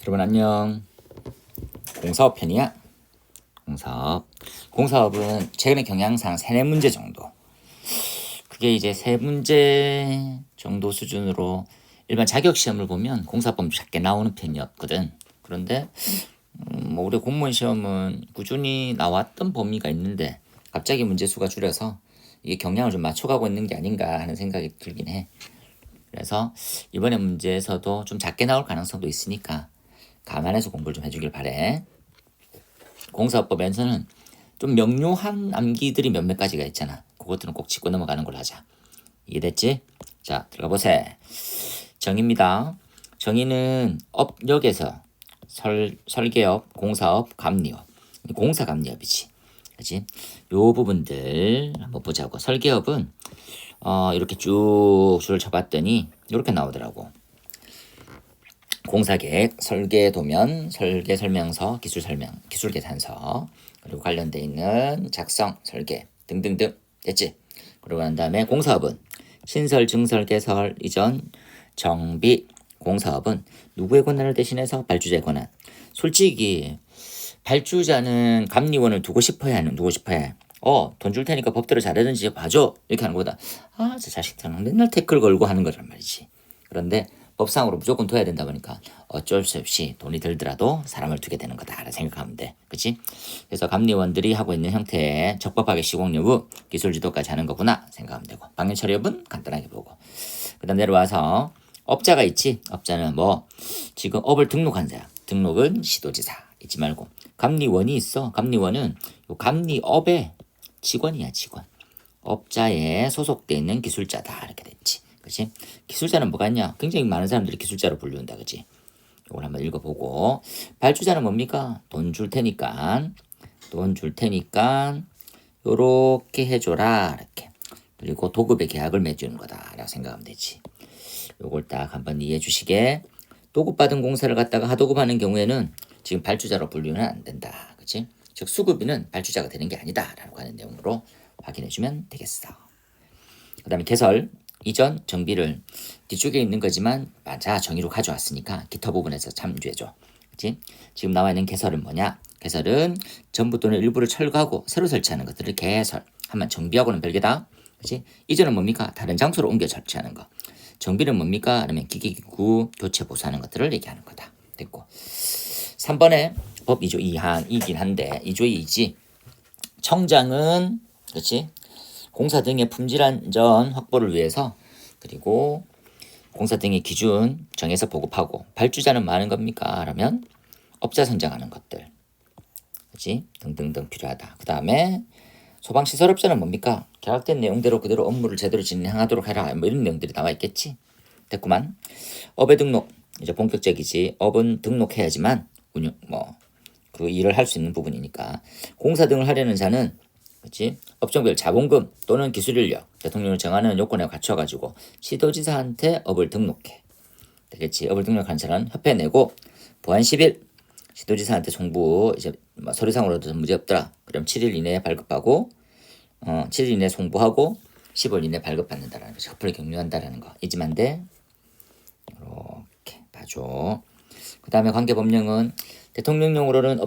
여러분 안녕. 공사업 편이야. 공사업은 최근에 경향상 3-4문제 정도. 그게 이제 3문제 정도 수준으로 일반 자격시험을 보면 공사법은 작게 나오는 편이었거든. 그런데 우리 공무원 시험은 꾸준히 나왔던 범위가 있는데 갑자기 문제 수가 줄여서 이게 경향을 좀 맞춰가고 있는 게 아닌가 하는 생각이 들긴 해. 그래서 이번에 문제에서도 좀 작게 나올 가능성도 있으니까 감안해서 공부를 좀 해주길 바래. 공사법에서는 좀 명료한 암기들이 몇몇 가지가 있잖아. 그것들은 꼭 짚고 넘어가는 걸로 하자. 이해됐지? 자, 들어가 보세. 정의입니다. 정의는 업력에서 설계업, 공사업, 감리업. 공사감리업이지. 그치? 요 부분들 한번 보자고. 설계업은 이렇게 쭉 줄을 쳐봤더니 이렇게 나오더라고. 공사계획, 설계도면, 설계설명서, 기술설명, 기술계산서, 그리고 관련돼 있는 작성, 설계 등등등 됐지? 그러고 난 다음에 공사업은 신설, 증설, 개설, 이전, 정비. 공사업은 누구의 권한을 대신해서 발주자의 권한. 솔직히 발주자는 감리원을 두고 싶어야 하는, 돈 줄 테니까 법대로 잘하든지 봐줘 이렇게 하는 거다. 저 자식들은 맨날 태클 걸고 하는 거란 말이지. 그런데 법상으로 무조건 둬야 된다 보니까 어쩔 수 없이 돈이 들더라도 사람을 두게 되는 거다라고 생각하면 돼. 그치? 그래서 감리원들이 하고 있는 형태의 적법하게 시공 여부, 기술 지도까지 하는 거구나 생각하면 되고, 방면 처리업은 간단하게 보고, 그 다음 내려와서 업자가 있지. 업자는 지금 업을 등록한 자야. 등록은 시도지사. 잊지 말고. 감리원이 있어. 감리원은 요 감리업의 직원이야, 직원. 업자에 소속돼 있는 기술자다 이렇게 됐지. 그치? 기술자는 뭐가 있냐? 굉장히 많은 사람들이 기술자로 불리운다. 그치? 이걸 한번 읽어보고, 발주자는 뭡니까? 돈 줄 테니까 요렇게 해줘라 이렇게. 그리고 도급의 계약을 맺주는 거다 라고 생각하면 되지. 요걸 딱 한번 이해해 주시게. 도급받은 공사를 갖다가 하도급하는 경우에는 지금 발주자로 분류는 안 된다. 그치? 즉 수급인은 발주자가 되는 게 아니다 라고 하는 내용으로 확인해 주면 되겠어. 그 다음에 개설, 이전, 정비를 뒤쪽에 있는 거지만 맞아 정의로 가져왔으니까 기타 부분에서 참조해줘. 그치? 지금 나와 있는 개설은 뭐냐? 개설은 전부 또는 일부를 철거하고 새로 설치하는 것들을 개설. 하면 정비하고는 별개다. 그치? 이전은 뭡니까? 다른 장소로 옮겨 설치하는 거. 정비는 뭡니까? 그러면 기기기구 교체 보수하는 것들을 얘기하는 거다. 됐고. 3번에 법 2조 2항이긴 한데 2조 2지. 청장은 그렇지? 공사 등의 품질 안전 확보를 위해서, 그리고 공사 등의 기준 정해서 보급하고, 발주자는 뭐 하는 겁니까? 그러면 업자 선정하는 것들, 그렇지? 등등등 필요하다. 그 다음에 소방시설업자는 뭡니까? 계약된 내용대로 그대로 업무를 제대로 진행하도록 해라. 이런 내용들이 나와 있겠지. 됐구만. 업의 등록 이제 본격적이지. 업은 등록해야지만 운영 그 일을 할 수 있는 부분이니까. 공사 등을 하려는 자는 그렇지? 업종별 자본금 또는 기술 인력, 대통령을 정하는 요건에 갖춰가지고 시도지사한테 업을 등록해. 되겠지? 업을 등록한 자는 협회 내고 보안 10일 시도지사한테 송부. 이제 서류상으로도 문제 없더라. 그럼 7일 이내에 발급하고 7일 이내에 송부하고 10월 이내에 발급받는다라는 거죠. 협회를 격려한다라는 거 잊으면 안 돼. 이렇게 봐줘. 그 다음에 관계법령은 대통령령으로는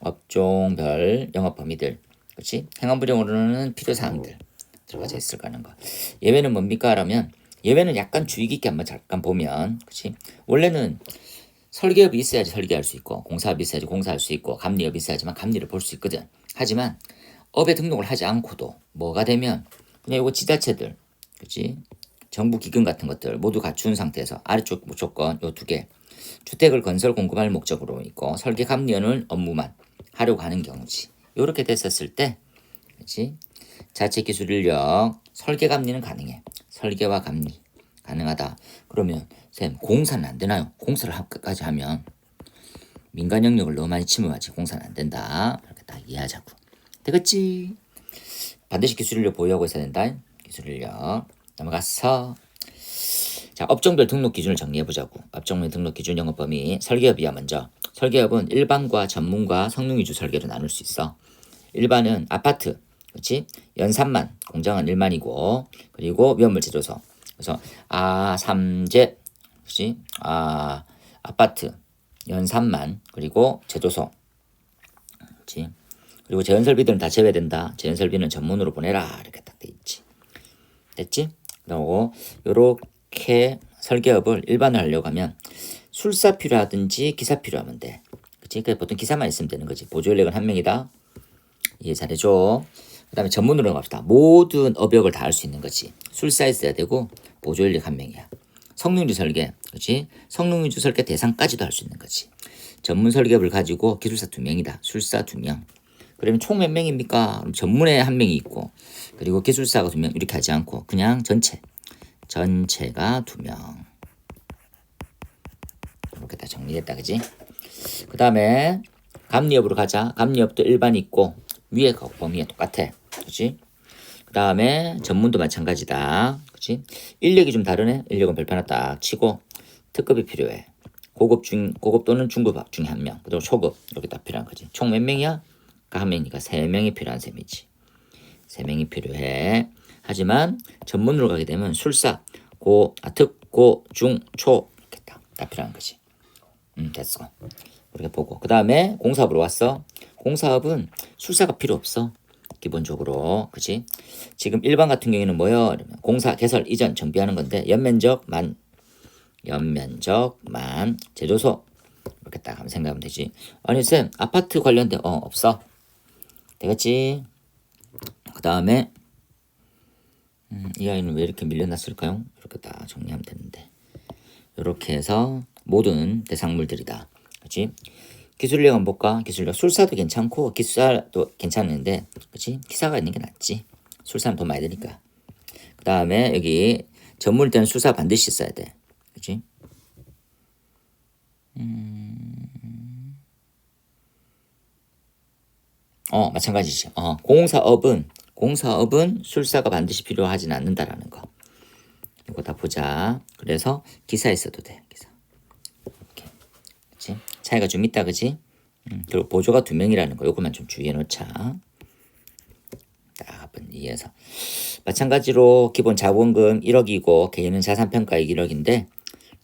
업종별 영업 범위들, 그렇지? 행안부령으로는 필요사항들 들어가져 있을 거라는 거. 예외는 뭡니까? 라면 예외는 약간 주의 깊게 한번 잠깐 보면, 그렇지? 원래는 설계업이 있어야지 설계할 수 있고, 공사업이 있어야지 공사할 수 있고, 감리업이 있어야지만 감리를 볼 수 있거든. 하지만 업에 등록을 하지 않고도 뭐가 되면 그냥 이거 지자체들, 그렇지? 정부 기금 같은 것들 모두 갖춘 상태에서 아래쪽 조건 요 2개, 주택을 건설 공급할 목적으로 있고 설계 감리하는 업무만 하려고 하는 경우지. 이렇게 됐었을 때, 그렇지? 자체 기술 인력 설계 감리는 가능해. 설계와 감리 가능하다. 그러면 쌤 공사는 안 되나요? 공사를 끝까지 하면 민간 영역을 너무 많이 침범하지. 공사는 안 된다. 이렇게 딱 이해하자고. 되겠지? 반드시 기술 인력 보유하고 있어야 된다. 기술 인력. 넘어갔어. 자, 업종별 등록 기준을 정리해 보자고. 업종별 등록 기준 영업 범위. 설계업이야. 먼저 설계업은 일반과 전문과 성능 위주 설계로 나눌 수 있어. 일반은 아파트, 그렇지? 연산만, 공장은 1만이고, 그리고 위험물 제조소. 그래서 삼재, 그렇지? 아파트 연산만 그리고 제조소. 그렇지? 그리고 재건설비들은 다 제외된다. 재건설비는 전문으로 보내라 이렇게 딱 돼 있지. 됐지? 그리고 요렇게 설계업을 일반화하려고 하면 술사 필요하든지 기사 필요하면 돼. 그치? 그래 보통 기사만 있으면 되는 거지. 보조인력은 한 명이다. 이해 잘해줘. 그 다음에 전문으로 갑시다. 모든 업역을 다 할 수 있는 거지. 술사 있어야 되고 보조인력 한 명이야. 성능유지 설계, 그렇지? 성능유지 설계 대상까지도 할 수 있는 거지. 전문 설계업을 가지고 기술사 2명이다. 술사 2명. 그러면 총 몇 명입니까? 그럼 전문에 한 명이 있고 그리고 기술사가 2명 이렇게 하지 않고 그냥 전체가 2명. 이렇게 다 정리됐다, 그지? 그 다음에 감리업으로 가자. 감리업도 일반 있고 위에 범위에 똑같아, 그렇지? 그 다음에 전문도 마찬가지다, 그렇지? 인력이 좀 다르네. 인력은 별표 하나 딱 치고 특급이 필요해. 고급 또는 중급 중에 한 명. 그리고 초급 이렇게 딱 필요한 거지. 총 몇 명이야? 한 명이니까 3명이 필요한 셈이지. 3명이 필요해. 하지만 전문으로 가게 되면 술사 특, 고, 중, 초 이렇게 다 필요한 거지. 됐어. 이렇게 보고 그 다음에 공사업으로 왔어. 공사업은 술사가 필요 없어. 기본적으로, 그치? 지금 일반 같은 경우에는 뭐요? 공사, 개설, 이전, 정비하는 건데 연면적만 제조소 이렇게 딱 하면 생각하면 되지. 아니 쌤 아파트 관련된 없어. 되겠지? 그 다음에 이 아이는 왜 이렇게 밀려났을까요? 이렇게 딱 정리하면 되는데 이렇게 해서 모든 대상물들이다. 그렇지? 기술력 한번 볼까? 기술력 술사도 괜찮고 기사도 괜찮은데, 그렇지? 기사가 있는 게 낫지. 술사는 돈 많이 드니까. 그 다음에 여기 전문일 때는 술사 반드시 써야 돼. 그렇지? 마찬가지지. 공사업은 술사가 반드시 필요하진 않는다라는 거. 이거 다 보자. 그래서 기사 있어도 돼. 기사. 이렇게. 그치? 차이가 좀 있다, 그지? 그리고 보조가 2명이라는 거. 요것만 좀 주의해 놓자. 딱 한번 이해해서. 마찬가지로 기본 자본금 1억이고 개인은 자산평가액 1억인데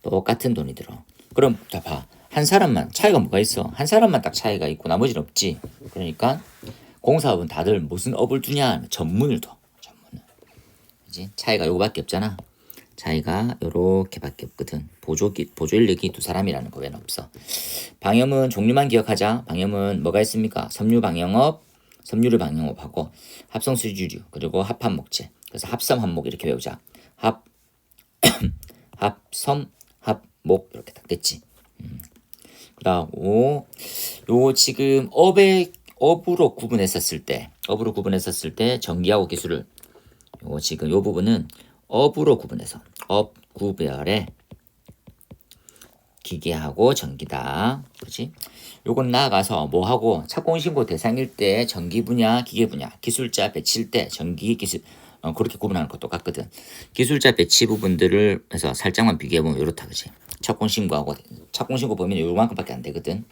똑같은 돈이 들어. 그럼 자 봐. 한 사람만 차이가 뭐가 있어? 한 사람만 딱 차이가 있고 나머지는 없지. 그러니까 공사업은 다들 무슨 업을 두냐? 전문을 둬. 전문을. 그지? 차이가 요거밖에 없잖아. 차이가 요렇게밖에 없거든. 보조 인력이 2사람이라는 거 외에는 없어. 방염은 종류만 기억하자. 방염은 뭐가 있습니까? 섬유류 방염업하고 합성수지류 그리고 합합목재. 그래서 합섬합목 이렇게 외우자. 합섬 합목 이렇게 딱 됐지. 그다음 요 지금 업으로 구분했었을 때 전기하고 기술을 요 지금 요 부분은 업으로 구분해서 업 구별에 기계하고 전기다. 그렇지? 요건 나아가서 뭐하고 착공신고 대상일 때 전기 분야, 기계 분야, 기술자 배치일 때 전기 기술 그렇게 구분하는 거 똑같거든. 기술자 배치 부분들을 해서 살짝만 비교해보면 이렇다, 그지? 착공신고 범위는 요만큼밖에 안 되거든.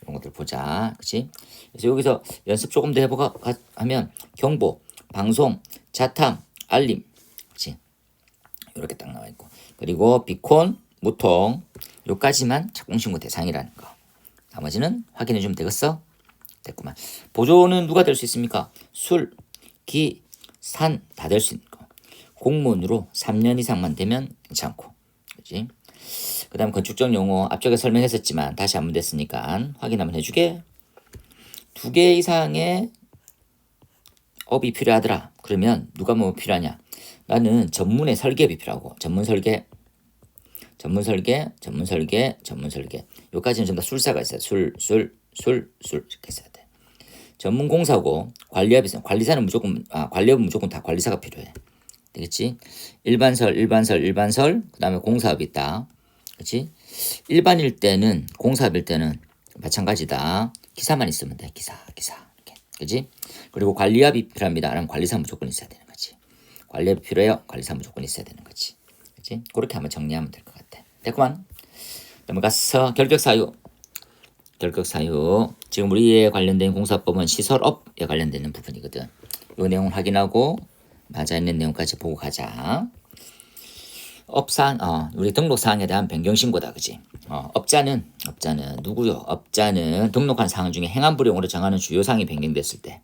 이런 것들 보자, 그치? 그래서 여기서 연습 조금 더 해보가 하면 경보, 방송, 자탕, 알림, 그치? 이렇게 딱 나와 있고 그리고 비콘, 무통 요까지만 착공신고 대상이라는 거. 나머지는 확인해 주면 되겠어? 됐구만. 보조는 누가 될 수 있습니까? 술, 기, 산 다 될 수 있는 거. 공무원으로 3년 이상만 되면 괜찮고, 그렇지? 그 다음 건축적 용어 앞쪽에 설명했었지만 다시 한번 됐으니까 확인 한번 해주게. 2개 이상의 업이 필요하더라. 그러면 누가 뭐 필요하냐? 나는 전문의 설계업이 필요하고 전문 설계 여기까지는 전부 다 술사가 있어요. 술 이렇게 있어야 돼. 전문 공사고 관리업이 있어요. 관리업은 무조건 다 관리사가 필요해. 되겠지? 일반설 그 다음에 공사업이 있다. 그렇지? 일반일 때는 공사업일 때는 마찬가지다. 기사만 있으면 돼. 기사 이렇게. 그렇지? 그리고 관리업이 필요합니다. 그럼 관리사 무조건 있어야 되는 거지. 관리업이 필요해요. 관리사 무조건 있어야 되는 거지. 그렇지? 그렇게 한번 정리하면 될 것 같아. 됐구만. 넘어가서 결격사유. 지금 우리에 관련된 공사법은 시설업에 관련되는 부분이거든. 이 내용을 확인하고 맞아 있는 내용까지 보고 가자. 우리 등록 사항에 대한 변경 신고다, 그지? 업자는 누구요? 업자는 등록한 사항 중에 행한 불용으로 정하는 주요 사항이 변경됐을 때,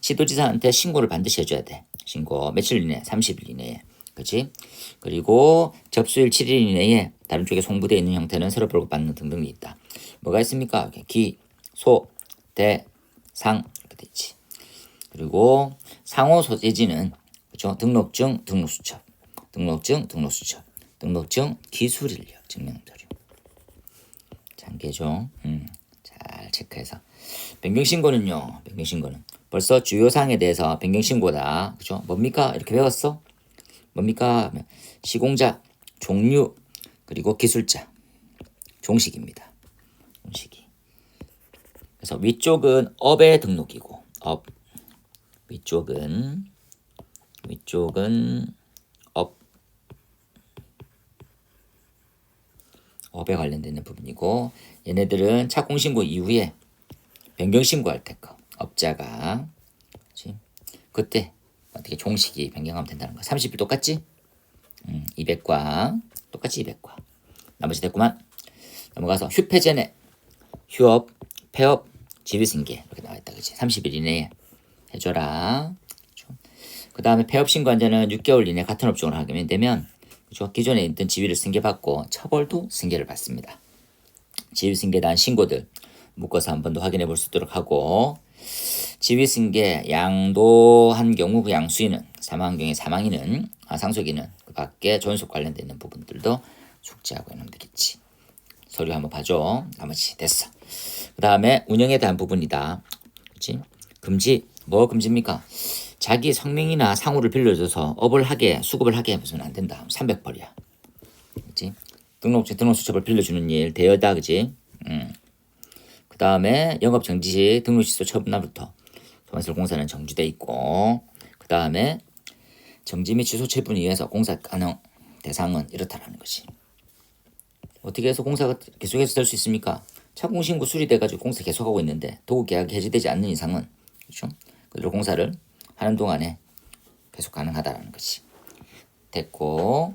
시도지사한테 신고를 반드시 해줘야 돼. 신고 며칠 이내, 30일 이내에, 그지? 그리고 접수일 7일 이내에 다른 쪽에 송부되어 있는 형태는 서로 벌금받는 등등이 있다. 뭐가 있습니까? 기, 소, 대, 상 이렇게 돼 있지. 그리고 상호 소재지는 그렇죠? 등록증, 등록수첩, 등록증, 기술인력 증명서류. 장계죠. 잘 체크해서. 변경신고는요. 벌써 주요 사항에 대해서 변경신고다. 그죠? 뭡니까? 이렇게 배웠어? 뭡니까? 시공자, 종류, 그리고 기술자, 종식입니다. 종식이. 그래서 위쪽은 업의 등록이고, 위쪽은 업에 관련되는 부분이고, 얘네들은 착공신고 이후에 변경신고할 때 거. 업자가 그때 어떻게 종식이 변경하면 된다는 거. 30일 똑같지? 200과 똑같이 200과. 나머지 됐구만. 넘어가서 휴폐전에 휴업, 폐업, 지위승계 이렇게 나와있다, 그치? 30일 이내에 해줘라. 그 다음에 폐업 신고한자는 6개월 이내 같은 업종을 하게 되면 그렇죠? 기존에 있던 지위를 승계받고 처벌도 승계를 받습니다. 지위 승계에 대한 신고들 묶어서 한 번 더 확인해 볼 수 있도록 하고, 지위 승계 양도한 경우 그 양수인은 사망한 경우에 상속인은 그 밖에 존속 관련돼 있는 부분들도 숙지하고 있는 되겠지. 서류 한번 봐줘. 나머지 됐어. 그 다음에 운영에 대한 부분이다. 그렇지? 금지. 뭐 금지입니까? 자기 성명이나 상호를 빌려줘서 업을 하게, 수급을 하게 하면 안 된다. 300벌이야. 그렇지? 등록수첩을 빌려주는 일 대여다, 그지? 그 다음에 영업 정지 시 등록 취소 처분날부터 소환설공사는 정지돼 있고, 그 다음에 정지 및 취소 처분에 의해서 공사 가능 대상은 이렇다라는 것이. 어떻게 해서 공사가 계속해서 될 수 있습니까? 착공신고 수리돼가지고 공사 계속하고 있는데 도구 계약이 해지되지 않는 이상은 그렇죠? 그대로 공사를 하는 동안에 계속 가능하다라는 것이 됐고,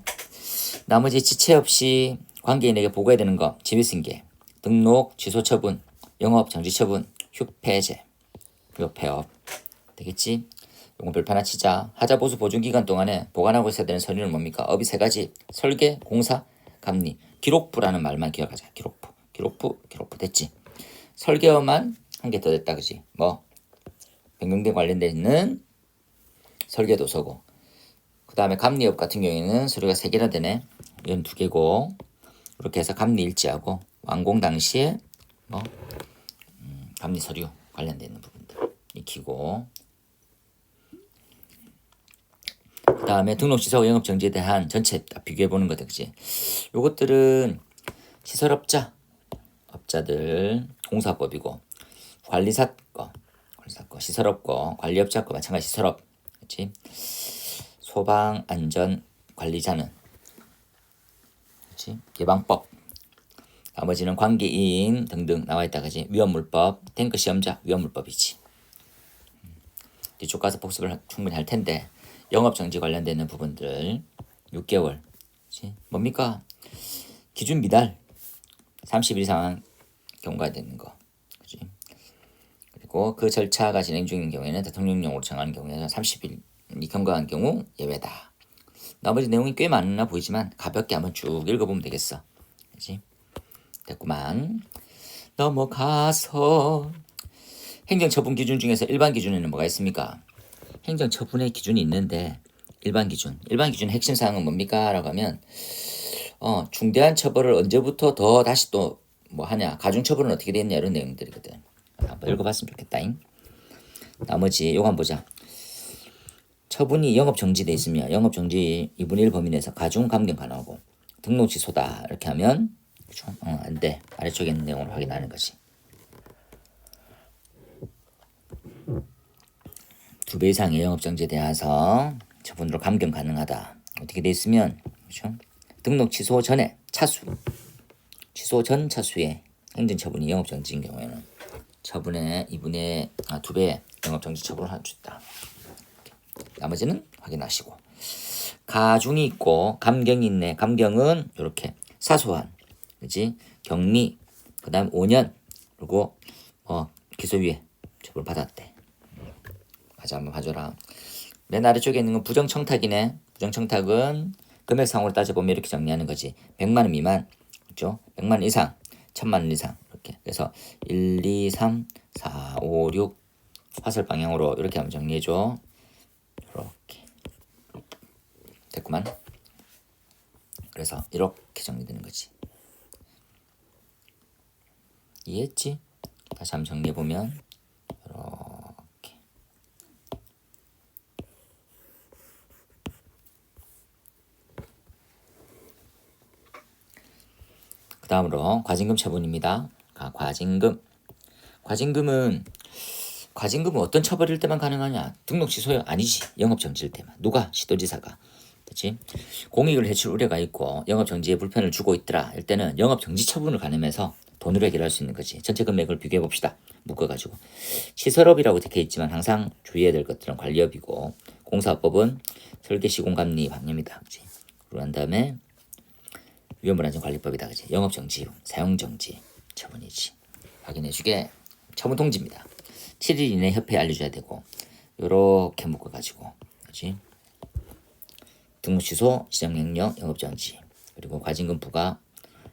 나머지 지체 없이 관계인에게 보고해야 되는 거 지위승계, 등록 취소 처분, 영업 정지 처분, 휴폐제, 그리고 폐업 되겠지? 요건 별표 하나 치자. 하자 보수 보증 기간 동안에 보관하고 있어야 되는 서류는 뭡니까? 업이 3가지. 설계, 공사, 감리. 기록부라는 말만 기억하자. 기록부 됐지? 설계업만 한 개 더 됐다, 그지? 뭐 변경된 관련돼 있는 설계 도서고, 그 다음에 감리업 같은 경우에는 서류가 3개나 되네. 이건 2개고, 이렇게 해서 감리 일지하고 완공 당시에 감리 서류 관련돼 있는 부분들 익히고, 그 다음에 등록 취소와 영업 정지에 대한 전체 딱 비교해 보는 거다, 그지? 요것들은 업자들 공사법이고, 관리사 거, 시설업 거, 관리업자 거 마찬가지 시설업, 그렇지? 소방 안전 관리자는, 그렇지? 예방법. 나머지는 관계인 등등 나와 있다, 그지? 위험물법, 탱크 시험자 위험물법이지. 뒤쪽 가서 복습을 충분히 할 텐데, 영업 정지 관련되는 부분들 6개월. 그치? 뭡니까? 기준 미달 30일 이상 경과가 되는 거. 그치? 그리고 그 절차가 진행 중인 경우에는 대통령령으로 정하는 경우에는 30일이 경과한 경우 예외다. 나머지 내용이 꽤 많나 보이지만 가볍게 한번 쭉 읽어보면 되겠어. 그치? 됐구만. 넘어가서 행정처분 기준 중에서 일반 기준에는 뭐가 있습니까? 행정처분의 기준이 있는데 일반 기준 핵심 사항은 뭡니까? 라고 하면 중대한 처벌을 언제부터 더 다시 또 뭐 하냐, 가중처벌은 어떻게 되느냐, 이런 내용들이거든. 한번 읽어봤으면 좋겠다. 나머지 요거 한번 보자. 처분이 영업정지돼 있으면 영업정지 2분의 1 범위 내에서 가중 감경 가능하고, 등록 취소다 이렇게 하면 그렇죠? 안 돼. 아래쪽에 있는 내용을 확인하는 거지. 2배 이상의 영업정지에 대해서 처분으로 감경 가능하다. 어떻게 돼 있으면 그렇죠? 등록 취소 전에 취소 전 차수에 행정처분이 영업정지인 경우에는 처분의 2배 영업정지 처분을 할 수 있다. 나머지는 확인하시고, 가중이 있고 감경이 있네. 감경은 이렇게 사소한, 그지? 격리, 그다음 5년, 그리고 기소유예 처벌 받았대. 맞아, 한번 봐줘라. 맨 아래쪽에 있는 건 부정청탁이네. 부정청탁은 금액상으로 따져보면 이렇게 정리하는 거지. 100만 원 미만, 그렇죠? 100만 원 이상, 1000만 원 이상 이렇게. 그래서 1, 2, 3, 4, 5, 6 화살 방향으로 이렇게 한번 정리해줘. 이렇게 됐구만. 그래서 이렇게 정리되는 거지. 이해했지? 다시 한번 정리해보면 이렇게. 그 다음으로 과징금 처분입니다. 과징금은 어떤 처벌일 때만 가능하냐? 등록 취소요? 아니지. 영업 정지일 때만. 누가? 시도지사가. 그렇지? 공익을 해칠 우려가 있고 영업 정지에 불편을 주고 있더라. 할 때는 영업 정지 처분을 가늠해서 돈으로 해결할 수 있는 거지. 전체 금액을 비교해 봅시다. 묶어가지고. 시설업이라고 적혀 있지만 항상 주의해야 될 것들은 관리업이고, 공사업법은 설계 시공 감리 방해입니다. 그렇지? 그리고 난 다음에 위험불안전 관리법이다. 그렇지? 영업 정지, 사용 정지 처분이지. 확인해주게. 처분 통지입니다. 7일 이내 협회에 알려줘야 되고, 요렇게 묶어가지고, 그렇지? 등록 취소, 시정명령, 영업정지, 그리고 과징금 부과,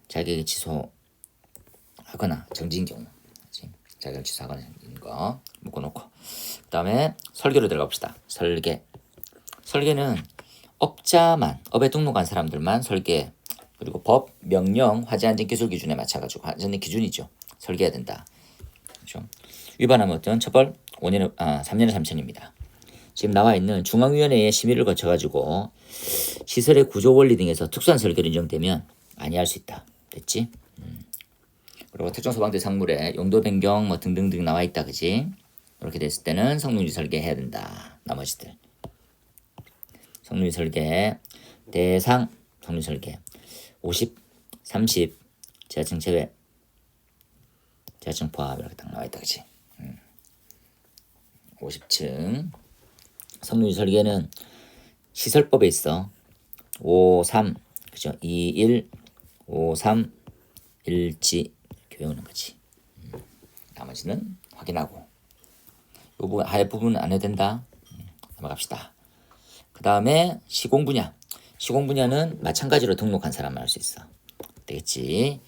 자격이 취소하거나 정지인 경우, 그렇지? 자격을 취소하거나 정지인 거 묶어놓고, 그 다음에 설계로 들어갑시다. 설계는 업에 등록한 사람들만 설계, 그리고 법, 명령, 화재안전기술 기준에 맞춰가지고 안전의 기준이죠. 설계해야 된다. 그렇죠? 위반하면 어떤 처벌? 3년에 3천입니다. 지금 나와 있는 중앙위원회의 심의를 거쳐가지고 시설의 구조 원리 등에서 특수한 설계를 인정되면 안이할 수 있다. 됐지? 그리고 특정 소방대 상물에 용도 변경 등등등 나와 있다. 그지? 이렇게 됐을 때는 성능유지 설계해야 된다. 나머지들. 성능유지 설계 대상 성능유지 설계 50, 30 지하층 제외, 지하층 포함 이렇게 딱 나와 있다. 그지? 50층 성능유지 설계는 시설법에 있어. 5, 3 그죠? 2, 1, 5, 3 일지 이렇게 외우는 거지. 나머지는 확인하고. 요 부분 하의 부분은 안 해도 된다. 넘어갑시다. 그 다음에 시공 분야는 마찬가지로 등록한 사람만 할 수 있어. 되겠지?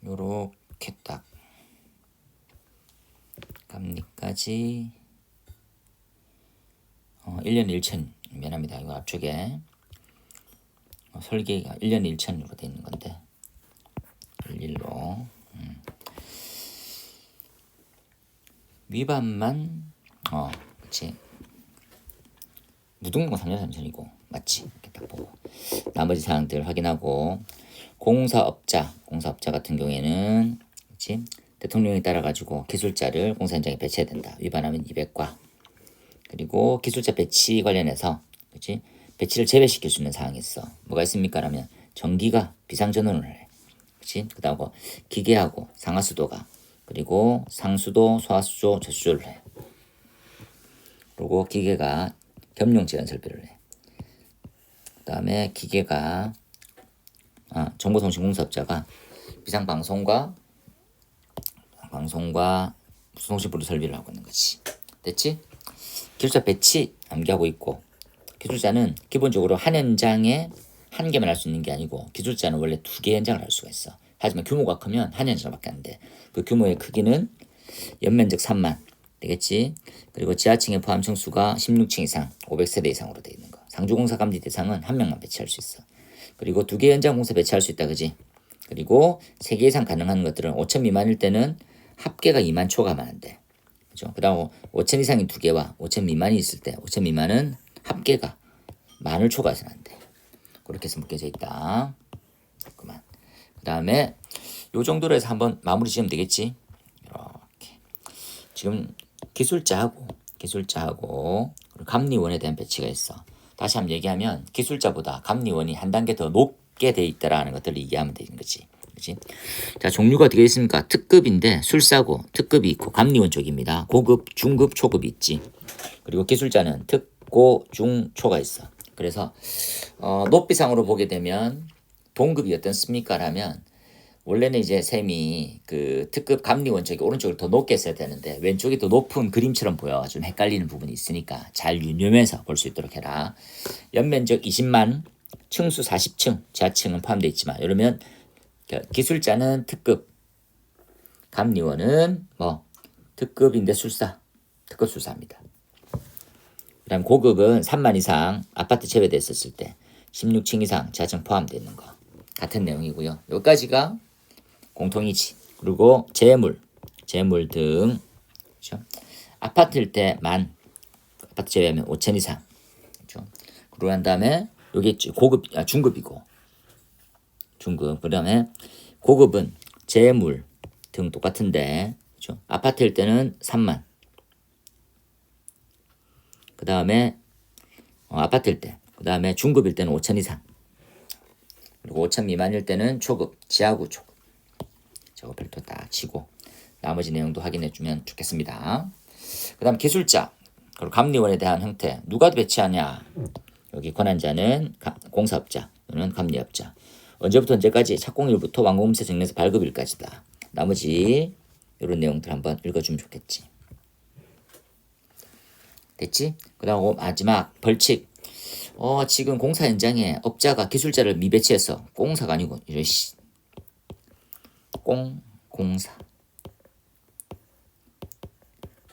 요렇게 딱 감리까지 1년 1천 미안합니다. 이거 앞쪽에 설계가 1년 1천으로 되어 있는 건데 1로 위반만 그치 무등록은 3년 3천이고 맞지? 이렇게 딱 보고 나머지 사항들 확인하고 공사업자 같은 경우에는 그치? 대통령에 따라 가지고 기술자를 공사 현장에 배치해야 된다. 위반하면 200과 그리고 기술자 배치 관련해서 그치? 배치를 제외시킬 수 있는 사항이 있어. 뭐가 있습니까? 라면 전기가 비상전원을 해. 그치? 그 다음 기계하고 상하수도가 그리고 상수도, 소하수도, 저수조를 해. 그리고 기계가 겸용 제한 설비를 해. 그 다음에 기계가 정보통신공사업자가 비상방송과 무선통신부로 설비를 하고 있는 거지. 됐지? 기술자 배치 암기하고 있고 기술자는 기본적으로 한 현장에 한 개만 할 수 있는 게 아니고 기술자는 원래 2개 현장을 할 수가 있어. 하지만 규모가 크면 한 현장밖에 안 돼. 그 규모의 크기는 연면적 3만 되겠지. 그리고 지하층의 포함 층수가 16층 이상 500세대 이상으로 되어 있는 거. 상주공사 감지 대상은 1명만 배치할 수 있어. 그리고 2개 현장 공사 배치할 수 있다. 그지? 그리고 3개 이상 가능한 것들은 5천 미만일 때는 합계가 2만 초과하면 안 돼. 그죠? 그 다음 5천 이상인 2개와 5천 미만이 있을 때 5천 미만은 합계가 만을 초과해서는 안 돼. 그렇게 해서 묶여져 있다. 그만. 그 다음에 요 정도로 해서 한번 마무리 지으면 되겠지. 이렇게. 지금 기술자하고 그리고 감리원에 대한 배치가 있어. 다시 한번 얘기하면 기술자보다 감리원이 한 단계 더 높게 돼 있다라는 것들을 이해하면 되는 거지. 그렇지? 자, 종류가 어떻게 있습니까? 특급인데 술사고 특급이 있고 감리원 쪽입니다. 고급, 중급, 초급이 있지. 그리고 기술자는 특, 고, 중, 초가 있어. 그래서 높이상으로 보게 되면 동급이 어떻습니까? 라면 원래는 이제 쌤이 그 특급 감리원 쪽이 오른쪽을 더 높게 써야 되는데 왼쪽이 더 높은 그림처럼 보여 좀 헷갈리는 부분이 있으니까 잘 유념해서 볼 수 있도록 해라. 연면적 20만, 층수 40층, 지하층은 포함되어 있지만 이러면 기술자는 특급, 감리원은 뭐 특급인데 술사, 특급 술사입니다. 그 다음 고급은 3만 이상 아파트 제외됐었을 때 16층 이상 지하층 포함되어 있는 거 같은 내용이고요. 여기까지가 공통이지. 그리고 재물 등 그렇죠? 아파트일 때만 아파트 제외하면 5천 이상 그렇죠? 그러고 난 다음에 여기 있지 고급 중급이고 중급 그다음에 고급은 재물 등 똑같은데 그렇죠? 아파트일 때는 3만 그 다음에 아파트일 때, 그 다음에 중급일 때는 5천 이상, 그리고 5천 미만일 때는 초급, 지하구 초급. 저거 별도 딱 치고 나머지 내용도 확인해주면 좋겠습니다. 그 다음 기술자, 그리고 감리원에 대한 형태, 누가 배치하냐? 여기 권한자는 공사업자, 또는 감리업자. 언제부터 언제까지 착공일부터 완공세 정리해서 발급일까지다. 나머지 이런 내용들 한번 읽어주면 좋겠지. 됐지? 그 다음 마지막 벌칙. 지금 공사 현장에 업자가 기술자를 미배치해서 공사가 아니고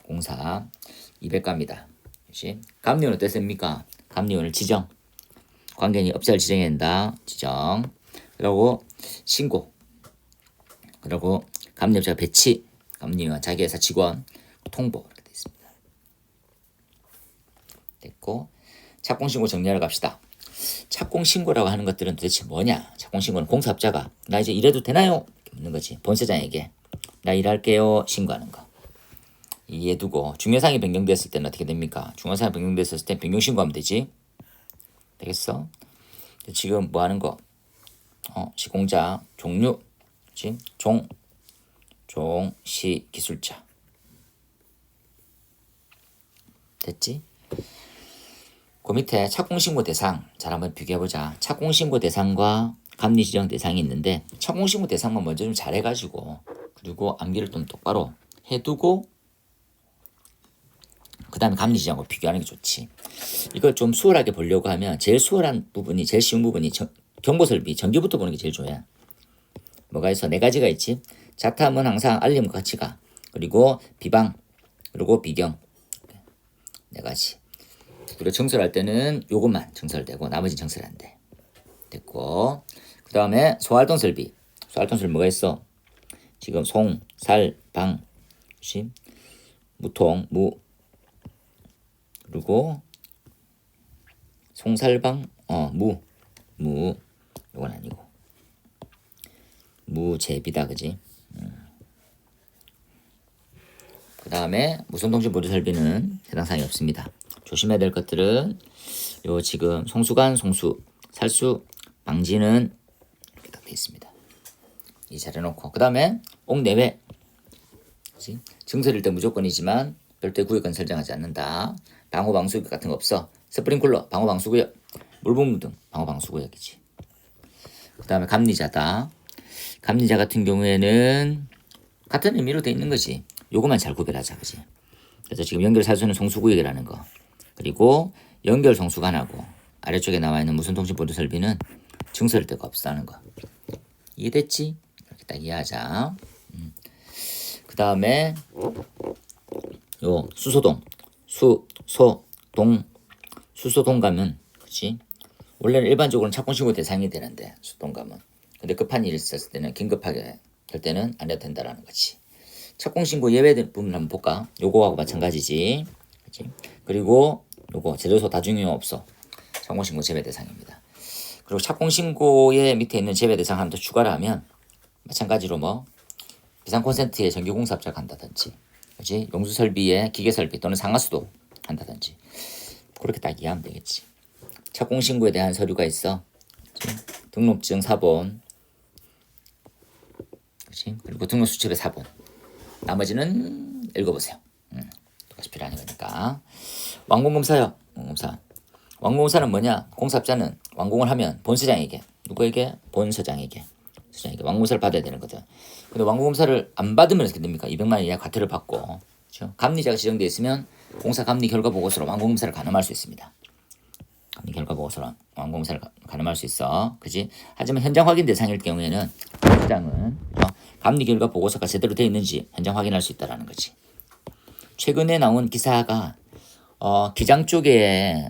공사 200가입니다. 감리원 어땠습니까? 감리원을 지정. 관계인이 업자를 지정해야 된다. 지정. 그리고 신고. 그리고 감리업자 배치. 감리원 자기 회사 직원 통보. 됐고 착공신고 정리하러 갑시다. 착공신고라고 하는 것들은 도대체 뭐냐? 착공신고는 공사업자가 나 이제 일해도 되나요? 묻는 거지. 본사장에게 나 일할게요 신고하는 거. 이해 두고 중요사항이 변경됐을 때는 어떻게 됩니까? 중요사항이 변경됐을 때 변경신고하면 되지. 되겠어? 지금 뭐 하는 거? 시공자 종류 그치? 시 기술자 됐지? 그 밑에 착공신고 대상 잘 한번 비교해보자. 착공신고 대상과 감리지정 대상이 있는데 착공신고 대상만 먼저 좀 잘해가지고 그리고 암기를 좀 똑바로 해두고 그 다음에 감리지정하고 비교하는 게 좋지. 이걸 좀 수월하게 보려고 하면 제일 수월한 부분이 제일 쉬운 부분이 경보설비 전기부터 보는 게 제일 좋아요. 뭐가 있어? 네 가지가 있지. 자탐은 항상 알림과 같이 가. 그리고 비방 그리고 비경 네 가지. 그리고 정설할 때는 요것만 정설되고 나머지 정설 안 돼. 됐고 그 다음에 소활동 설비. 소활동 설비 뭐가 있어? 지금 송, 살, 방, 무통, 무 그리고 송살방, 무 요건 아니고 무제비다 그지? 그 다음에 무선통신 보조 설비는 해당 사항이 없습니다. 조심해야 될 것들은 요 지금 송수관, 송수, 살수, 방지는 이렇게 딱 돼 있습니다. 이 잘해놓고 그 다음에 옥내외 증설일 때 무조건이지만 별도의 구역은 설정하지 않는다. 방호 방수구역 같은 거 없어. 스프링클러 방호 방수구역, 물분무 등 방호 방수구역이지. 그 다음에 감리자다. 감리자 같은 경우에는 같은 의미로 돼 있는 거지. 요것만 잘 구별하자, 그지? 그래서 지금 연결 살수는 송수구역이라는 거. 그리고 연결 송수관하고 아래쪽에 나와 있는 무선통신 보조 설비는 증설일 데가 없다는 거. 이해됐지? 이렇게 딱 이해하자. 그 다음에 요 수소동, 수소동 가면 그렇지? 원래는 일반적으로는 착공신고 대상이 되는데 수소동 가면 근데 급한 일이 있었을 때는 긴급하게 할 때는 안 해도 된다라는 거지. 착공신고 예외 부분 한번 볼까? 요거하고 마찬가지지. 그치? 그리고 요거 제조소 다중이용업소 착공신고 제외 대상입니다. 그리고 착공신고의 밑에 있는 제외 대상 하나 더 추가를 하면 마찬가지로 뭐 비상 콘센트에 전기공사업자가 한다든지 그치? 용수설비에 기계설비 또는 상하수도 한다든지 그렇게 딱 이해하면 되겠지. 착공신고에 대한 서류가 있어. 그치? 등록증, 사본 그렇지? 그리고 등록 수첩의 사본. 나머지는 읽어보세요. 똑같이 필요한 거니까. 완공검사요. 완공검사는 뭐냐? 공사업자는 완공을 하면 본서장에게, 누구에게? 본서장에게 완공검사를 받아야 되는 거든. 근데 완공검사를 안 받으면 어떻게 됩니까? 200만 원 이하 과태료를 받고, 그렇죠? 감리자가 지정되어 있으면 공사 감리 결과 보고서로 완공검사를 가늠할 수 있습니다. 감리 결과 보고서로 완공검사를 가늠할 수 있어, 그지? 하지만 현장 확인 대상일 경우에는 본서장은, 그렇죠? 감리 결과 보고서가 제대로 되어 있는지 현장 확인할 수 있다라는 거지. 최근에 나온 기사가 기장 쪽에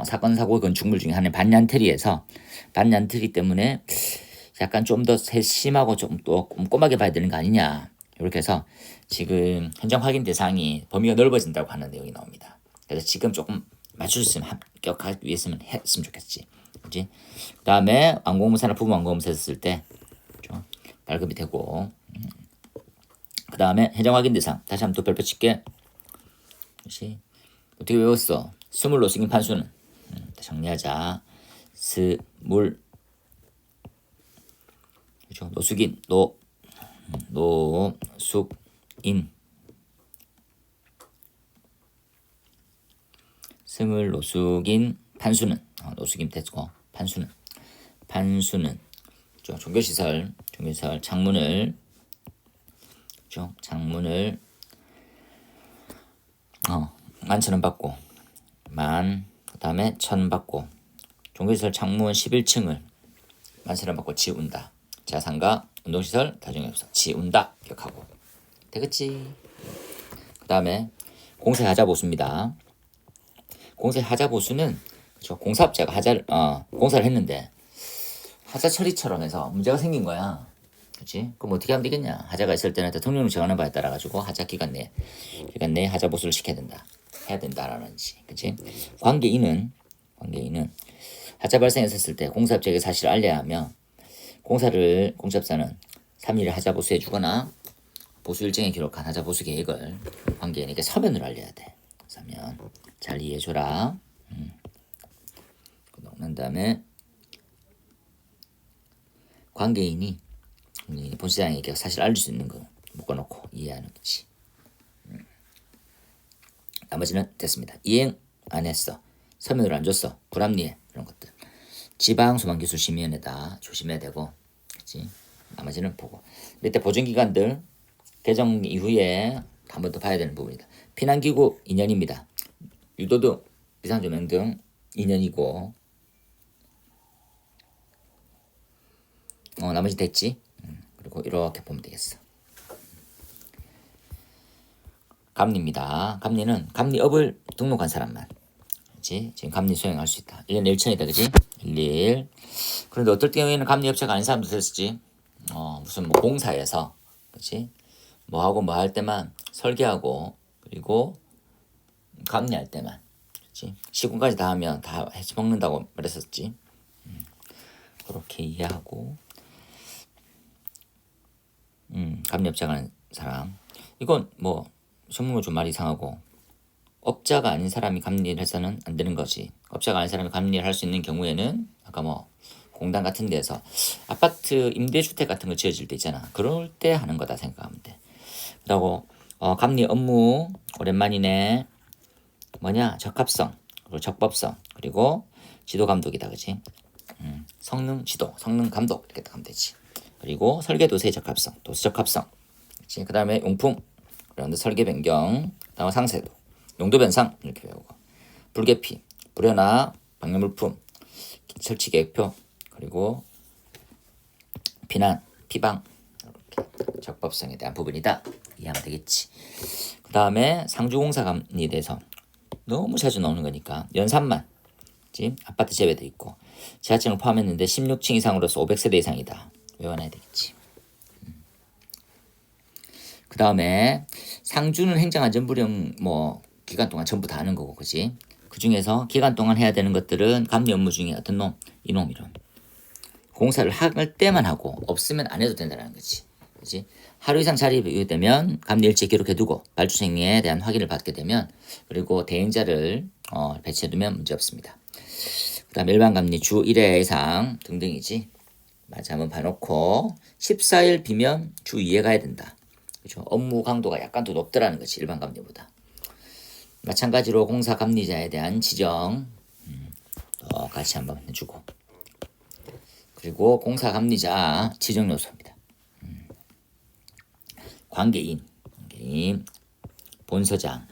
사건 사고 건축물 중에 하나인 반얀트리에서 반얀트리 때문에 약간 좀 더 세심하고 좀 또 꼼꼼하게 봐야 되는 거 아니냐, 이렇게 해서 지금 현장 확인 대상이 범위가 넓어진다고 하는 내용이 나옵니다. 그래서 지금 조금 맞출 수 있으면 합격하기 위해서는 했으면 좋겠지, 그렇지? 그다음에 완공검사나 부분 완공검사 했을 때 좀 발급이 되고, 그다음에 현장 확인 대상 다시 한번 또 별표 칠게. 그렇지? 어떻게 외웠어? 스물 노숙인 판수는, 정리하자. 스물, 그렇죠? 노숙인, 노숙인, 스물 노숙인 판수는, 노숙인 됐고, 판수는 그렇죠? 종교시설 창문을, 그렇죠? 창문을 11,000원 받고, 그다음에 1,000원 받고, 종교시설 창문 11층을 11,000원 받고 지운다. 자산가 운동시설 다중이없어 지운다. 기억하고 되겠지. 그다음에 공사 하자 보수입니다. 공사 하자 보수는, 그렇죠? 공사업자가 공사를 했는데 하자 처리처럼 해서 문제가 생긴 거야. 그렇지? 그럼 어떻게 하면 되겠냐? 하자가 있을 때는 대통령 정하는 바에 따라 가지고 하자 기간 내에 하자 보수를 해야 된다라는지, 그렇지? 관계인은 하자 발생했을 때 공사업자에게 사실을 알려야 하며, 공사업자는 3일에 하자 보수해 주거나 보수 일정에 기록한 하자 보수 계획을 관계인에게 서면으로 알려야 돼. 서면 잘 이해해줘라. 난 다음에 관계인이 본시장에게 사실 알릴 수 있는 거 묶어놓고 이해하는 거지. 나머지는 됐습니다. 이행 안 했어, 서면으로 안 줬어, 불합리해, 이런 것들 지방소방기술심의위원회다 조심해야 되고, 그렇지? 나머지는 보고. 이때 보증기관들 개정 이후에 한 번 더 봐야 되는 부분이다. 피난기구 2년입니다. 유도등, 비상조명 등 2년이고, 나머지 됐지? 그리고 이렇게 보면 되겠어. 감리입니다. 감리는 감리업을 등록한 사람만, 그렇지? 지금 감리 수행할 수 있다. 1년 1천이다, 그렇지? 1. 그런데 어떨 경우에는 감리업체가 아닌 사람도 됐을지, 무슨 뭐 공사에서, 그렇지? 뭐 하고 뭐 할 때만 설계하고, 그리고 감리할 때만, 그렇지? 시공까지 다 하면 다 해쳐먹는다고 말했었지. 그렇게 이해하고, 감리업자가 아닌 사람, 이건 뭐 전문으로 좀 말이 이상하고, 업자가 아닌 사람이 감리를 해서는 안 되는 거지. 업자가 아닌 사람이 감리를 할 수 있는 경우에는 아까 뭐 공단 같은 데서 아파트 임대주택 같은 거 지어질 때 있잖아. 그럴 때 하는 거다 생각하면 돼. 그리고 감리 업무 오랜만이네. 뭐냐? 적합성, 그리고 적법성, 그리고 지도 감독이다, 그렇지? 성능 지도, 성능 감독, 이렇게 하면 되지. 그리고 설계 도세 적합성, 도시 적합성, 그렇지? 그다음에 용품, 그다음에 설계 변경, 그다음에 상세도, 용도 변상, 이렇게 배우고, 불계피, 불연화, 방해물품, 설치 계획표, 그리고 비난, 피방, 이렇게 적법성에 대한 부분이다. 이해하면 되겠지. 그 다음에 상주공사 감리에 대해서 너무 자주 나오는 거니까 연산만, 그치? 아파트 제외돼 있고 지하층을 포함했는데 16층 이상으로서 500세대 이상이다. 외워놔야 되겠지. 그 다음에 상주는 행정안전부령 뭐 기간 동안 전부 다 하는 거고, 그지? 그 중에서 기간 동안 해야 되는 것들은 감리 업무 중에 어떤 놈, 이놈. 공사를 할 때만 하고 없으면 안 해도 된다는 거지. 그지? 하루 이상 자리에 되면 감리 일지 기록해두고 발주행위에 대한 확인을 받게 되면, 그리고 대행자를 배치해두면 문제 없습니다. 그 다음에 일반 감리 주 1회 이상 등등이지. 맞아 한번 봐놓고 14일 비면 주 2회 가야 된다. 그렇죠? 업무 강도가 약간 더 높더라는 거지 일반 감리보다. 마찬가지로 공사 감리자에 대한 지정 똑같이 한번 해주고 그리고 공사 감리자 지정 요소입니다. 관계인 본서장은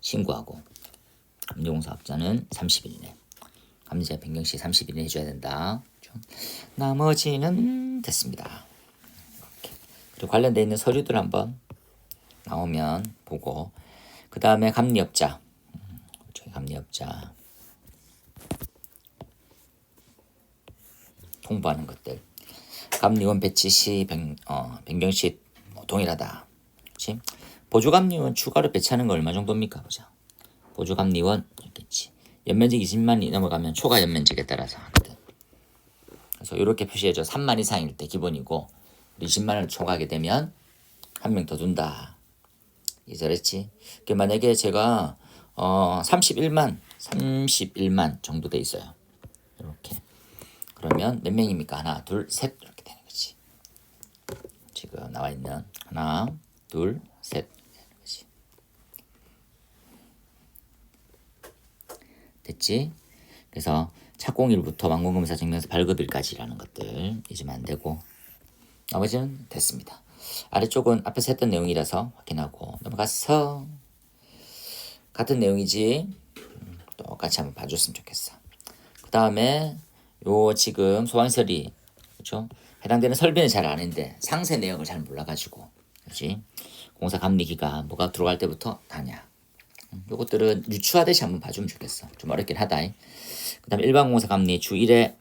신고하고 감리공사업자는 30일 이내 감리자 변경 시 30일 이내 해줘야 된다. 나머지는 됐습니다. 이렇게. 그리고 관련돼 있는 서류들 한번 나오면 보고 그 다음에 감리업자 통보하는 것들 감리원 배치 시 변경 시 동일하다. 그렇지? 보조감리원 추가로 배치하는 거 얼마 정도입니까? 보자. 보조감리원 있겠지. 연면적 20만이 넘어가면 초과 연면적에 따라서 하거든. 그래서 이렇게 표시해줘. 3만 이상일 때 기본이고 20만을 초과하게 되면 한 명 더 둔다. 이해했지? 만약에 제가 31만 정도 돼 있어요. 이렇게. 그러면 몇 명입니까? 하나, 둘, 셋 이렇게 되는 거지. 지금 나와 있는 하나, 둘, 셋 되는 거지. 됐지? 그래서 착공일부터 완공검사 증명서 발급일까지라는 것들 잊으면 안 되고 나머지는 됐습니다. 아래쪽은 앞에서 했던 내용이라서 확인하고 넘어가서 같은 내용이지 똑같이 한번 봐줬으면 좋겠어. 그 다음에 요 지금 소환설이 그렇죠? 해당되는 설비는 잘 아는데 상세 내용을 잘 몰라가지고 그렇지? 공사 감리 기간 뭐가 들어갈 때부터 다냐. 요것들은 유추하듯이 한번 봐주면 좋겠어. 좀 어렵긴 하다. 그 다음에 일반 공사 감리 주 1회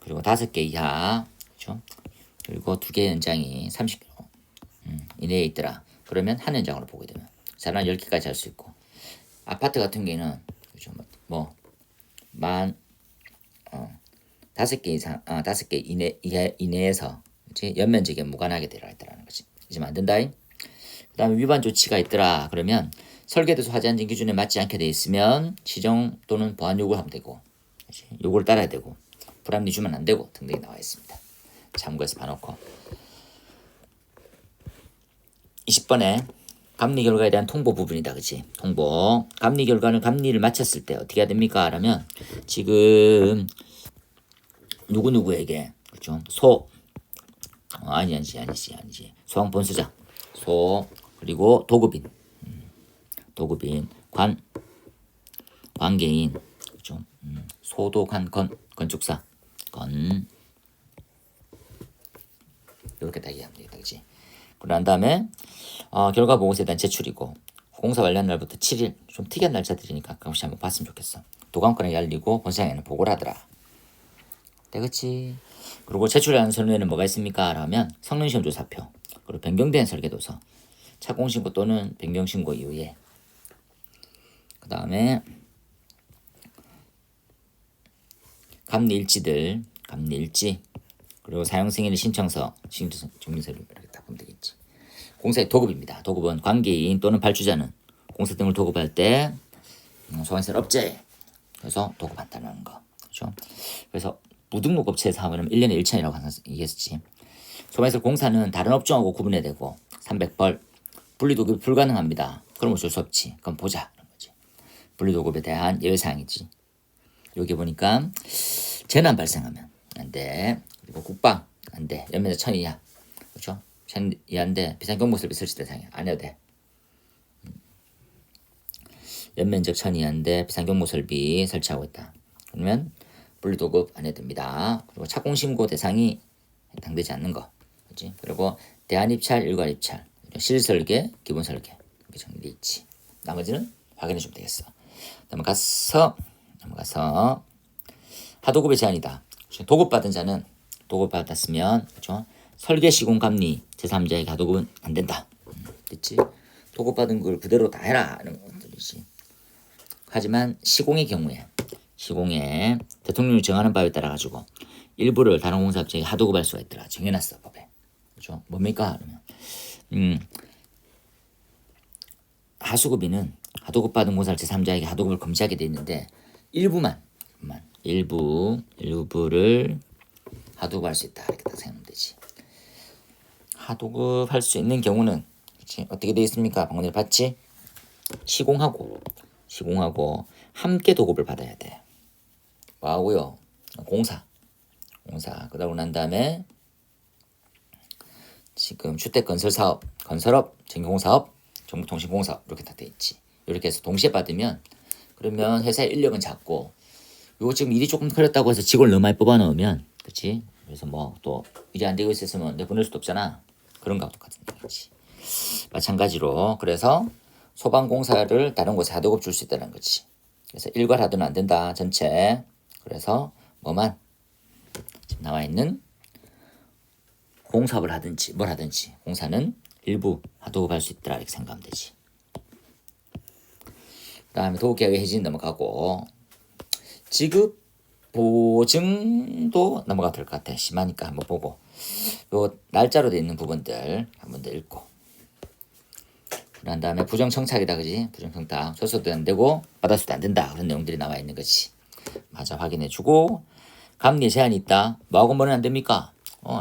그리고 5개 이하 그렇죠? 그리고 2개 연장이 30km 이내에 있더라. 그러면 한 연장으로 보게 되면 자란 10개까지 할 수 있고 아파트 같은 경우에는 그렇죠? 뭐 5개 이상 5개 이내에서 그렇지? 연면적에 무관하게 되라 했더라는 거지. 이제 안 된다. 그 다음에 위반 조치가 있더라. 그러면 설계도서 화재안전 기준에 맞지 않게 돼 있으면 시정 또는 보완 요구를 하면 되고 그렇지? 요구를 따라야 되고 불합리 주면 안 되고 등등이 나와 있습니다. 참고해서 봐놓고 20번에 감리 결과에 대한 통보 부분이다. 그치? 통보. 감리 결과는 감리를 마쳤을 때 어떻게 해야 됩니까? 라면 지금 누구누구에게 그렇죠? 아니지. 소방 본수장 그리고 도급인 관계인 그렇죠? 소도관 건축사 이렇게 다 이해하면 되겠다. 그치? 그런 다음에 결과 보고서에 대한 제출이고 공사 완료 날부터 7일 좀 특이한 날짜들이니까 가끔씩 한번 봤으면 좋겠어. 도감권에 알리고 본사장에는 보고를 하더라. 되겠지. 그리고 제출하는 서류에는 뭐가 있습니까? 라면 성능시험 조사표 그리고 변경된 설계도서 착공신고 또는 변경신고 이후에 그 다음에 감리일지 그리고 사용승인 신청서 증명서를 이렇게 딱 보면 되겠지. 공사의 도급입니다. 도급은 관계인 또는 발주자는 공사 등을 도급할 때 소관시설 업체 그래서 도급한다는 거. 그렇죠? 그래서 무등록 업체 사업은 1년에 1천이라고 얘기했었지. 소관시설 공사는 다른 업종하고 구분해야 되고 300벌 분리도급이 불가능합니다. 그럼 어쩔 수 없지. 그럼 보자. 그런 거지. 분리도급에 대한 예외사항이지. 여기 보니까 재난 발생하면 안 돼. 그리고 국방 안 돼. 연면적 1000 이하. 그렇죠? 1000 이하인데 비상경보설비 설치 대상이야. 안 해도 돼. 연면적 1000 이하인데 비상경보설비 설치하고 있다. 그러면 분리도급 안 해도 됩니다. 그리고 착공신고 대상이 해당되지 않는 거. 그렇지? 그리고 대안입찰, 일괄입찰, 실설계, 기본설계 이렇게 정리되어 있지. 나머지는 확인해 주면 되겠어. 넘어가서 하도급의 제한이다. 도급받은 자는 도급받았으면 그렇죠? 설계 시공 감리 제3자에게 하도급은 안 된다. 됐지? 도급받은 걸 그대로 다 해라 이런 것들이지. 하지만 시공의 경우에 대통령이 정하는 바에 따라 가지고 일부를 다른 공사업체에게 하도급할 수가 있더라. 정해놨어 법에. 그렇죠? 뭡니까? 그러면 하수급인은 하도급 받은 공사를 제3자에게 하도급을 금지하게 돼 있는데 일부만 일부를 하도급할 수 있다. 이렇게 딱 생각하면 되지. 하도급할 수 있는 경우는 그치? 어떻게 되어 있습니까? 방금 전에 봤지? 시공하고 함께 도급을 받아야 돼. 뭐하고요? 공사. 그러고 난 다음에 지금 주택건설사업, 건설업, 전기공사업, 정보통신공사업 이렇게 다 돼 있지. 이렇게 해서 동시에 받으면 그러면 회사의 인력은 작고 요거 지금 일이 조금 걸렸다고 해서 직원을 너무 많이 뽑아 넣으면 그렇지. 그래서 뭐 또 일이 안 되고 있었으면 내보낼 수도 없잖아. 그런 거하고 똑같은 얘기지. 마찬가지로 그래서 소방공사를 다른 곳에 하도급 줄 수 있다는 거지. 그래서 일괄하도는 안 된다. 전체. 그래서 뭐만 지금 나와 있는 공사업을 하든지 뭘 하든지 공사는 일부 하도급할 수 있다 이렇게 생각하면 되지. 그 다음에 도급계약의 해지는 넘어가고 지급 보증도 넘어가도 될 것 같아. 심하니까 한번 보고 요 날짜로 되어 있는 부분들 한 번 더 읽고 그런 다음에 부정청탁이다 그지. 부정청탁 조서도 안 되고 받아서도 안 된다 그런 내용들이 나와 있는 거지. 확인해주고 감리 제한이 있다. 뭐하고 뭐는 안 됩니까?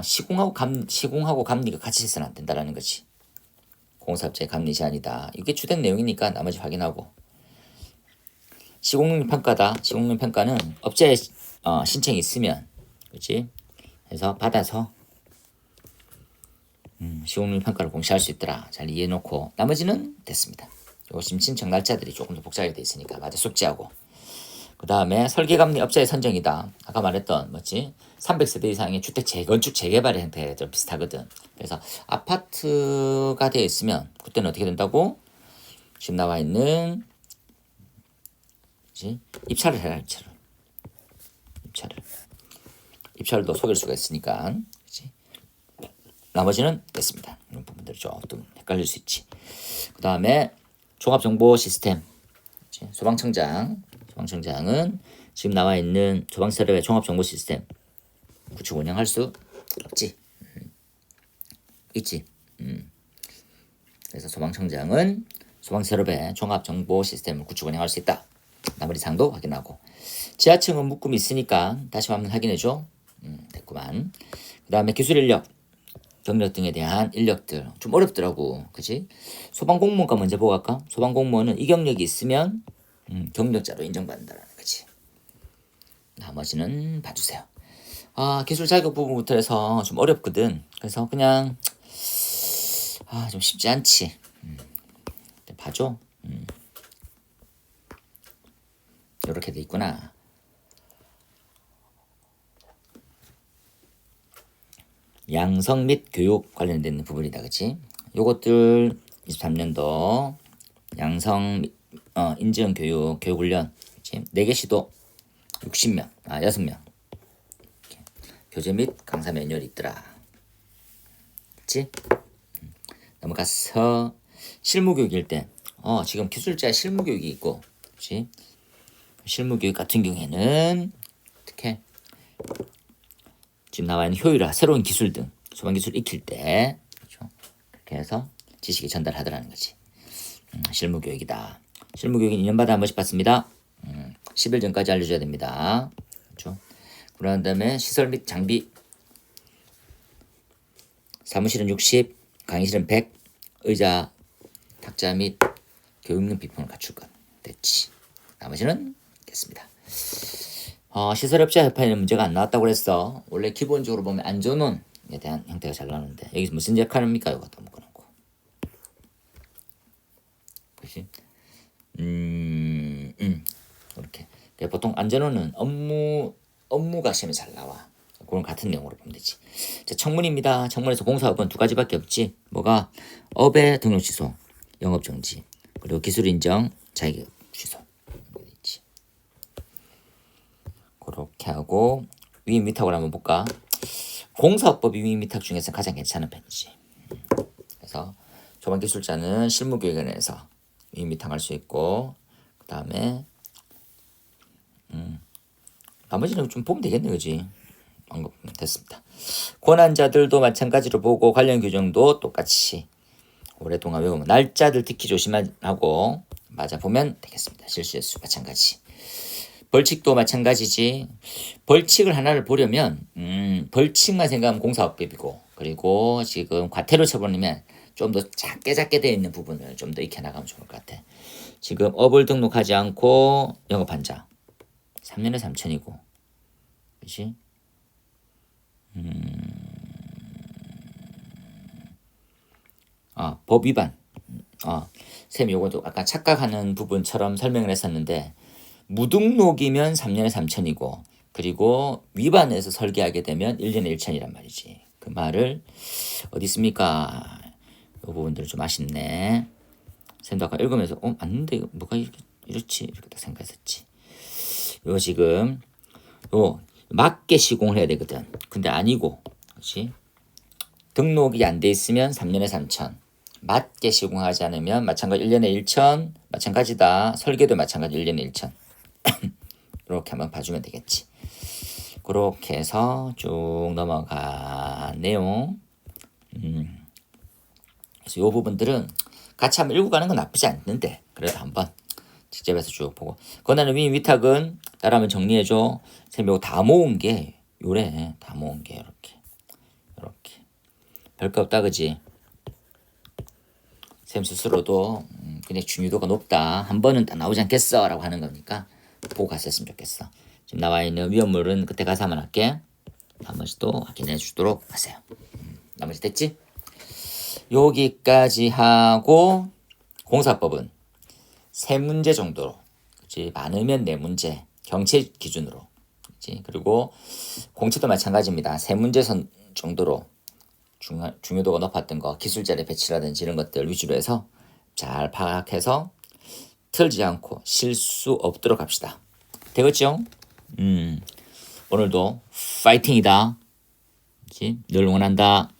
시공하고 감리가 같이 있어서는 안 된다라는 거지. 공사업자의 감리 제한이다. 이게 주된 내용이니까 나머지 확인하고 시공능력 평가다. 시공능력 평가는 업자의 신청이 있으면 그렇지. 해서 받아서 시공능력 평가를 공시할 수 있더라. 잘 이해해놓고 나머지는 됐습니다. 요 지금 신청 날짜들이 조금 더 복잡하게 돼 있으니까 마저 숙지하고 그 다음에 설계감리 업자의 선정이다. 아까 말했던 300세대 이상의 주택 재건축 재개발의 형태가 좀 비슷하거든. 그래서 아파트가 되어 있으면 그때는 어떻게 된다고? 지금 나와 있는 입찰을 해라. 입찰도 속일 수가 있으니까 그치? 나머지는 됐습니다. 이런 부분들이 조금 헷갈릴 수 있지. 그 다음에 종합정보 시스템 그치? 소방청장은 지금 나와 있는 소방서류의 종합정보 시스템 구축 운영할 수 없지. 있지. 그래서 소방청장은 소방서류의 종합정보 시스템을 구축 운영할 수 있다. 나머지 사항도 확인하고 지하층은 묶음이 있으니까 다시 한번 확인해줘. 됐구만. 그 다음에 기술 인력, 경력 등에 대한 인력들 좀 어렵더라고. 그치? 소방공무원과 먼저 보고 갈까? 소방공무원은 이 경력이 있으면 경력자로 인정받는다는 거지. 나머지는 봐주세요. 기술 자격 부분부터 해서 좀 어렵거든. 그래서 그냥 좀 쉽지 않지. 봐줘. 이렇게 돼 있구나. 양성 및 교육 관련된 부분이다, 그치? 요것들 23년도 양성 인증 교육 훈련, 그치? 4개 시도 60명, 6명. 이렇게. 교재 및 강사 매뉴얼이 있더라. 그치? 넘어가서 실무교육일 때, 지금 기술자의 실무교육이 있고, 그치? 실무교육 같은 경우에는 어떻게 지금 나와 있는 효율화, 새로운 기술 등 소방 기술 익힐 때 그렇죠? 그렇게 해서 지식이 전달하더라는 거지. 실무교육이다. 실무교육은 2년마다 한 번씩 받습니다. 10일 전까지 알려줘야 됩니다. 그렇죠? 그런 다음에 시설 및 장비 사무실은 60, 강의실은 100, 의자, 탁자 및 교육용 비품을 갖출 것 됐지. 나머지는 됐습니다. 시설업자 협회에는 문제가 안 나왔다고 그랬어. 원래 기본적으로 보면 안전원에 대한 형태가 잘 나오는데 여기서 무슨 역할입니까? 이것도 한번 끊고. 그렇지? 이렇게. 보통 안전원은 업무가 시험에 잘 나와. 그건 같은 내용으로 보면 되지. 자, 청문입니다. 청문에서 공사업은 2가지밖에 없지. 뭐가 업의 등록 취소, 영업 정지, 그리고 기술 인정, 자격 취소. 그렇게 하고 위임 위탁을 한번 볼까? 공사업법 위임 위탁 중에서 가장 괜찮은 편이지. 그래서 소방기술자는 실무교육원에서 위임 위탁할 수 있고 그 다음에 나머지는 좀 보면 되겠네, 그지? 됐습니다. 권한자들도 마찬가지로 보고 관련 규정도 똑같이 오랫동안 외우면 날짜들 특히 조심하고 맞아 보면 되겠습니다. 실수했수 마찬가지. 벌칙도 마찬가지지. 벌칙을 하나를 보려면 벌칙만 생각하면 공사업법이고 그리고 지금 과태료 처분이면 좀 더 작게 되어 있는 부분을 좀 더 익혀나가면 좋을 것 같아. 지금 업을 등록하지 않고 영업한 자 3년에 3천이고 그렇지? 법 위반. 쌤이 요것도 아까 착각하는 부분처럼 설명을 했었는데 무등록이면 3년에 3천이고 그리고 위반해서 설계하게 되면 1년에 1천이란 말이지. 그 말을 어디 있습니까? 이 부분들 좀 아쉽네. 쌤도 아까 읽으면서 맞는데 이거 뭐가 이렇지 이렇게 딱 생각했었지. 요 지금 요 맞게 시공을 해야 되거든. 근데 아니고 그렇지? 등록이 안 돼 있으면 3년에 3천. 맞게 시공하지 않으면 마찬가지 1년에 1천. 마찬가지다. 설계도 마찬가지 1년에 1천. 이렇게 한번 봐주면 되겠지. 그렇게 해서 쭉 넘어가네요. 그래서 이 부분들은 같이 한번 읽고 가는 건 나쁘지 않는데 그래도 한번 직접 해서 쭉 보고 권한의 위탁은 따라 한번 정리해줘. 쌤이 이거 다 모은 게 요래. 다 모은 게 이렇게 별거 없다 그지? 쌤 스스로도 그냥 중요도가 높다. 한 번은 다 나오지 않겠어 라고 하는 거니까 보고 갔었으면 좋겠어. 지금 나와 있는 위험물은 그때 가서 한번 할게. 나머지도 확인해 주도록 하세요. 나머지 됐지? 여기까지 하고 공사법은 3문제 정도로 그치? 많으면 4문제 경체 기준으로 그치? 그리고 공채도 마찬가지입니다. 3문제 선 정도로 중요도가 높았던 거 기술자의 배치라든지 이런 것들 위주로 해서 잘 파악해서 틀지 않고 실수 없도록 합시다. 되겠죠? 오늘도 파이팅이다. 그치? 늘 응원한다.